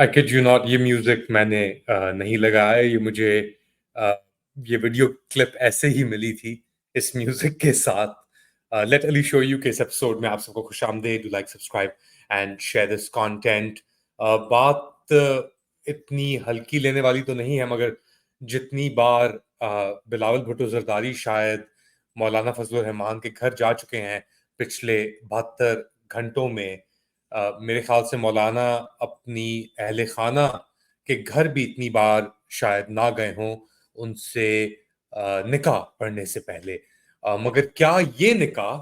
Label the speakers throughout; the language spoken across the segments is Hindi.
Speaker 1: आई किड यू नॉट, ये म्यूजिक मैंने नहीं लगाया है। ये मुझे अ, ये वीडियो क्लिप ऐसे ही मिली थी इस म्यूजिक के साथ। लेट अली शो यू के इस एपिसोड में आप सबको खुशामदीद। Do like, subscribe and share this content. बात इतनी हल्की लेने वाली तो नहीं है, मगर जितनी बार बिलावल भुट्टो जरदारी शायद मौलाना फजलुर रहमान के घर जा चुके हैं पिछले 72 घंटों में, मेरे ख्याल से मौलाना अपनी अहले खाना के घर भी इतनी बार शायद ना गए हों उनसे निकाह पढ़ने से पहले। मगर क्या ये निकाह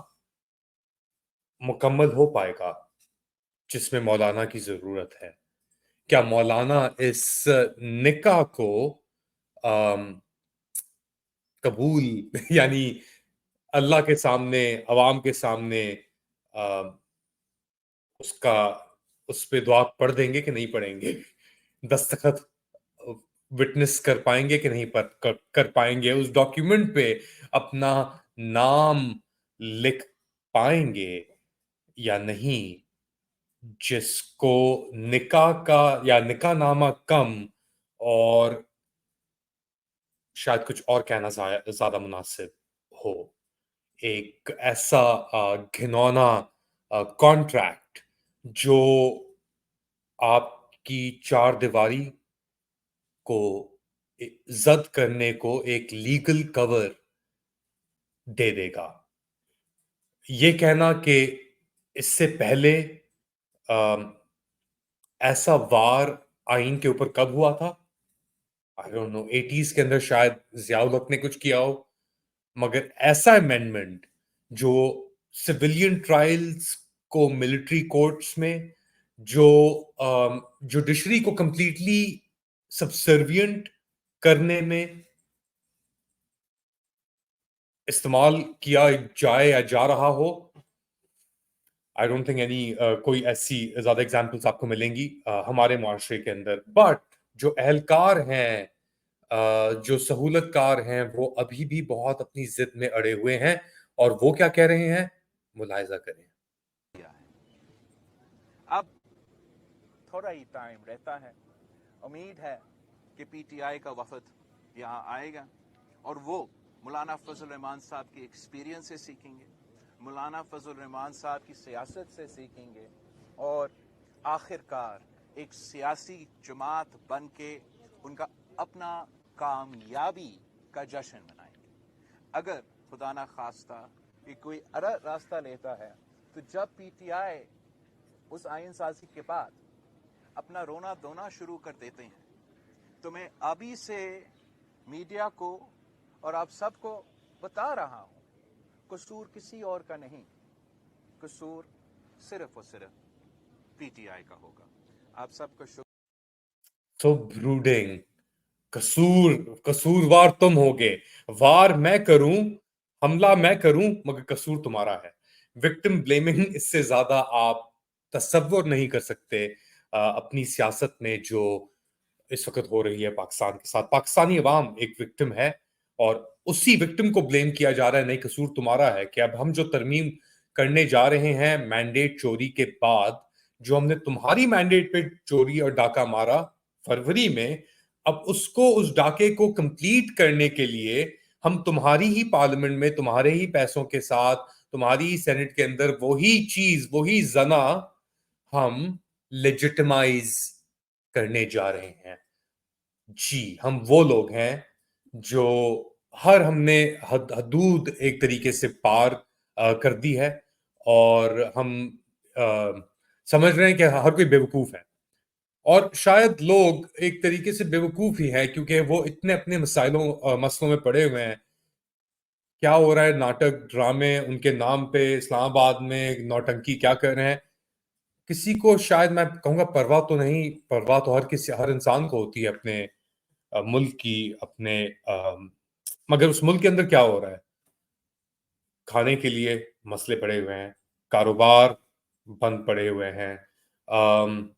Speaker 1: मुकम्मल हो पाएगा जिसमें मौलाना की जरूरत है? क्या मौलाना इस निकाह को अम, कबूल यानी अल्लाह के सामने, अवाम के सामने अ, उसका उस पे दुआ पढ़ देंगे कि नहीं पढ़ेंगे? दस्तखत विटनेस कर पाएंगे कि नहीं कर पाएंगे? उस डॉक्यूमेंट पे अपना नाम लिख पाएंगे या नहीं? जिसको निकाह का या निकाह नामा कम, और शायद कुछ और कहना ज्यादा मुनासिब हो, एक ऐसा घिनौना कॉन्ट्रैक्ट जो आपकी चार दीवारी को जब्त करने को एक लीगल कवर दे देगा। ये कहना कि इससे पहले अम, ऐसा वार आइन के ऊपर कब हुआ था, आई डोंट नो, 80s के अंदर शायद जियाउल हक ने कुछ किया हो। मगर ऐसा अमेंडमेंट जो सिविलियन ट्रायल्स को मिलिट्री कोर्ट्स में, जो जुडिशरी को कंप्लीटली सबसर्विएंट करने में इस्तेमाल किया जाए या जा रहा हो, आई डोंट थिंक एनी कोई ऐसी ज्यादा एग्जांपल्स आपको मिलेंगी हमारे मुआशरे के अंदर। बट जो अहलकार हैं, जो सहूलतकार हैं, वो अभी भी बहुत अपनी जिद में अड़े हुए हैं। और वो क्या कह रहे हैं, मुलाहिजा करें।
Speaker 2: किया है। अब थोड़ा ही टाइम रहता है। उम्मीद है कि पीटीआई का वफद यहाँ आएगा और वो मौलाना फजल रहमान साहब की एक्सपीरियंस से सीखेंगे, मौलाना फजल रहमान साहब की सियासत से सीखेंगे और आखिरकार एक सियासी जमात बन के उनका अपना कामयाबी का जश्न मनाएंगे। अगर खुदा ना खास्ता कि कोई अलग रास्ता लेता है, तो जब पीटीआई उस आइन साजी के बाद अपना रोना धोना शुरू कर देते हैं, तो मैं अभी से मीडिया को और आप सबको बता रहा हूं, कसूर किसी और का नहीं, कसूर सिर्फ और सिर्फ पीटीआई का होगा। आप सबको
Speaker 1: सो ब्रूडिंग। कसूरवार तुम होगे। वार मैं करूं, हमला मैं करूं, मगर कसूर तुम्हारा है। विक्टिम ब्लेमिंग, इससे ज्यादा आप तसव्वुर नहीं कर सकते अपनी सियासत में जो इस वक्त हो रही है पाकिस्तान के साथ। पाकिस्तानी अवाम एक विक्टिम है और उसी विक्टिम को ब्लेम किया जा रहा है, नहीं कसूर तुम्हारा है। कि अब हम जो तरमीम करने जा रहे हैं मैंडेट चोरी के बाद, जो हमने तुम्हारी मैंडेट पे चोरी और डाका मारा फरवरी में, अब उसको, उस डाके को कंप्लीट करने के लिए हम तुम्हारी ही पार्लियामेंट में तुम्हारे ही पैसों के साथ तुम्हारी ही सेनेट के अंदर वही चीज, वही जना हम लेजिटिमाइज करने जा रहे हैं। जी, हम वो लोग हैं जो हर हमने हदूद एक तरीके से पार कर दी है। और हम अ, समझ रहे हैं कि हर कोई बेवकूफ है। और शायद लोग एक तरीके से बेवकूफ ही है, क्योंकि वो इतने अपने मसलों में पड़े हुए हैं। क्या हो रहा है, नाटक ड्रामे उनके नाम पे इस्लामाबाद में नौटंकी क्या कर रहे हैं, किसी को शायद मैं कहूंगा परवाह तो नहीं। परवाह तो हर इंसान को होती है अपने मुल्क की, अपने मगर उस मुल्क के अंदर क्या हो रहा है? खाने के लिए मसले पड़े हुए हैं, कारोबार बंद पड़े हुए हैं, अम,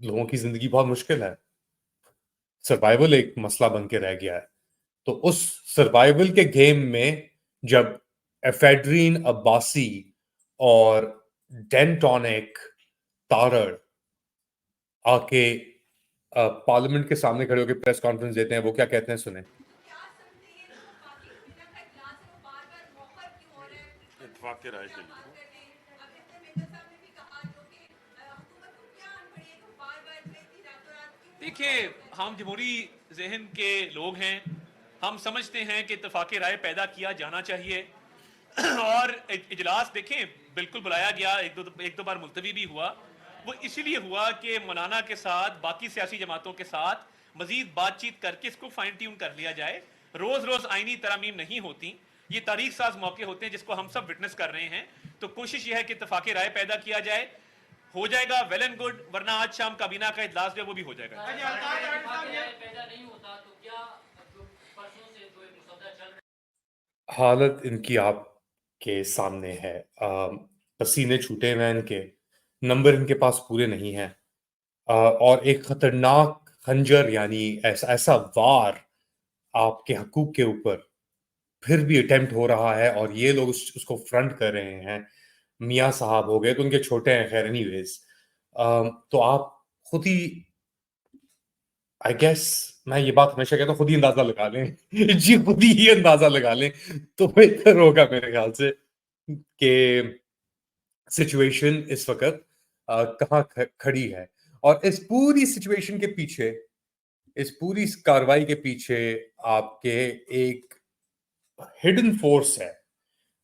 Speaker 1: लोगों की जिंदगी बहुत मुश्किल है, सर्वाइवल एक मसला बन के रह गया है। तो उस सर्वाइवल के गेम में जब एफेड्रीन अब्बासी और डेंटोनिक तारड़ आके पार्लियामेंट के सामने खड़े होकर प्रेस कॉन्फ्रेंस देते हैं। वो क्या कहते हैं, सुने।
Speaker 3: इत्तेफाक के राय के लिए
Speaker 4: देखिए, हम जमहूरी जहन के लोग हैं, हम समझते हैं कि इत्तेफाक राय पैदा किया जाना चाहिए और इजलास देखें बिल्कुल बुलाया गया, एक दो बार मुलतवी भी हुआ। वो इसीलिए हुआ कि मौलाना के साथ बाकी सियासी जमातों के साथ मजीद बातचीत करके इसको फाइन ट्यून कर लिया जाए। रोज रोज आईनी तरमीम नहीं होती, ये तारीख साज मौके होते हैं जिसको हम सब विटनेस कर रहे हैं। तो कोशिश यह है कि इत्तेफाक राय पैदा किया जाए, हो जाएगा वेल एंड गुड, वरना आज शाम काबीना का इजलास जो वो भी हो जाएगा।
Speaker 5: पैदा नहीं होता तो क्या परसों से जो एक मुसद्दा चल रहा है,
Speaker 1: हालत इनकी आपके सामने है। पसीने छूटे हुए हैं इनके, नंबर इनके पास पूरे नहीं हैं, और एक खतरनाक खंजर यानी ऐसा ऐसा वार आपके हकूक के ऊपर फिर भी अटेम्प्ट हो रहा है, और ये लोग उसको फ्रंट कर रहे हैं। मियाँ साहब हो गए तो उनके छोटे हैं, खैर एनीवेज। तो आप खुद ही, आई गेस, मैं ये बात हमेशा कहता हूँ, खुद ही अंदाजा लगा लें जी, खुद ही अंदाजा लगा लें तो बेहतर होगा मेरे ख्याल से कि सिचुएशन इस वक्त कहाँ खड़ी है। और इस पूरी सिचुएशन के पीछे, इस पूरी कार्रवाई के पीछे आपके एक हिडन फोर्स है।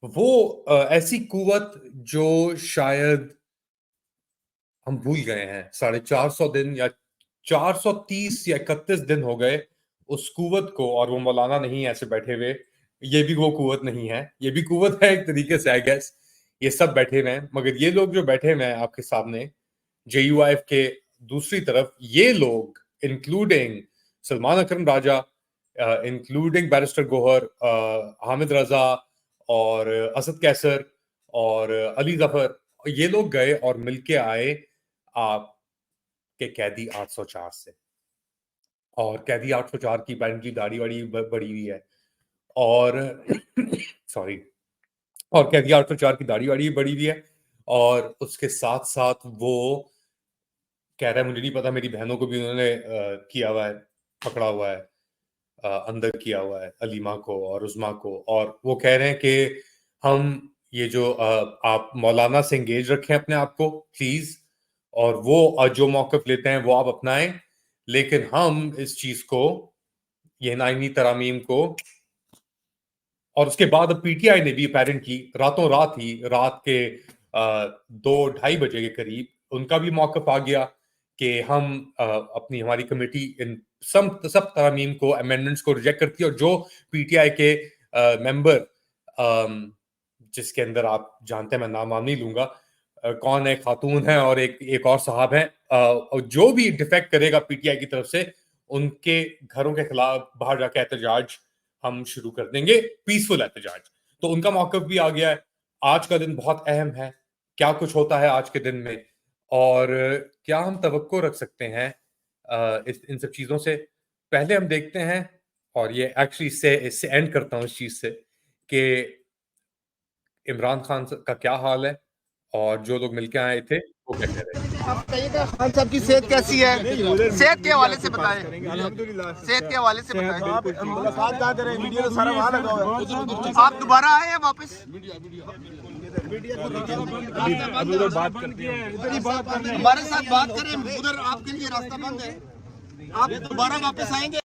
Speaker 1: वो ऐसी कुवत जो शायद हम भूल गए हैं। 450 दिन या 430 या 31 दिन हो गए उस कुवत को, और वो मौलाना नहीं है ऐसे बैठे हुए। ये भी वो कुवत नहीं है, ये भी कुवत है एक तरीके से, आई गेस। ये सब बैठे हुए हैं, मगर ये लोग जो बैठे हुए हैं आपके सामने JUIF के दूसरी तरफ, ये लोग इंक्लूडिंग सलमान अकरम राजा, इंक्लूडिंग बैरिस्टर गोहर, हामिद रजा और असद कैसर और अली जफर, ये लोग गए और मिलके आए आपके कैदी 804 से। और कैदी 804 की पैरेंटली दाढ़ी वाड़ी बड़ी हुई है, और सॉरी, और कैदी 804 की दाढ़ी वाड़ी बड़ी हुई है, और उसके साथ साथ वो कह रहा है मुझे नहीं पता, मेरी बहनों को भी उन्होंने किया हुआ है, पकड़ा हुआ है, अंदर किया हुआ है, अलीमा को और उज़मा को। और वो कह रहे हैं कि हम ये जो आप मौलाना से एंगेज रखें अपने आप को प्लीज, और वो जो मौकफ लेते हैं वो आप अपनाएं, लेकिन हम इस चीज को, ये नाइनी तरामीम को, और उसके बाद अब PTI ने भी अपेरेंटली रातों रात ही, रात के 2-2:30 बजे के करीब उनका भी मौकफ आ गया कि हम अपनी, हमारी कमेटी इन सब तरामीम को, अमेंडमेंट्स को रिजेक्ट करती है। और जो PTI के मेंबर, जिसके अंदर आप जानते हैं, मैं नाम नहीं लूंगा कौन है, खातून है और एक और साहब है, जो भी डिफेक्ट करेगा PTI की तरफ से, उनके घरों के खिलाफ बाहर जाके एहतजाज हम शुरू कर देंगे, पीसफुल एहतजाज। तो उनका मौकफ भी आ गया है। आज का दिन बहुत अहम है, क्या कुछ होता है आज के दिन में, और क्या हम तवक्को रख सकते हैं इन सब चीजों से। पहले हम देखते हैं, और ये एक्चुअली इससे एंड करता हूं इस चीज से, कि इमरान खान का क्या हाल है, और जो लोग मिलके आए थे वो क्या कह रहे हैं।
Speaker 6: आप बताइएगा खान साहब की सेहत कैसी है? सेहत के हवाले से बताएं, सेहत के हवाले से बताएं।
Speaker 7: मुलाकात क्या करें, वीडियो तो सारा वहाँ लगा हुआ है।
Speaker 6: आप दोबारा आए हैं वापस?
Speaker 7: उधर बात करते हैं,
Speaker 6: हमारे साथ बात करें, उधर आपके लिए रास्ता बंद है, आप दोबारा वापस आएंगे?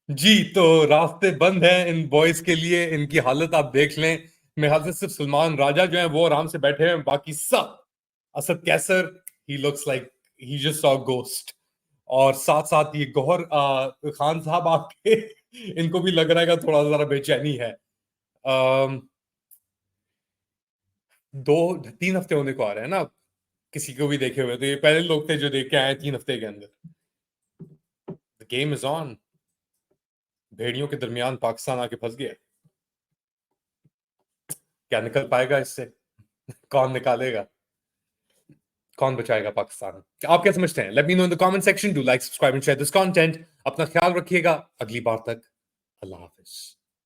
Speaker 1: जी, तो रास्ते बंद हैं इन बॉयज के लिए। इनकी हालत आप देख लें। मेरे ख्याल से सिर्फ सलमान राजा जो है वो आराम से बैठे हैं, बाकी सब, Asad Qaiser, he looks like he just saw ghost. और साथ साथ ये गौहर खान साहब आपके इनको भी लग रहा है कि थोड़ा जरा बेचैनी है। 2-3 हफ्ते होने को आ रहे हैं ना, किसी को भी देखे हुए, तो ये पहले लोग थे जो देख के आए 3 हफ्ते के अंदर। The game is on. भेड़ियों के दरमियान पाकिस्तान आके फंस गया। क्या निकल पाएगा इससे? कौन निकालेगा? कौन बचाएगा पाकिस्तान? आप क्या समझते हैं? Let me know in the comment section. Do like, subscribe and share this content. अपना ख्याल रखिएगा। अगली बार तक अल्लाह हाफिज।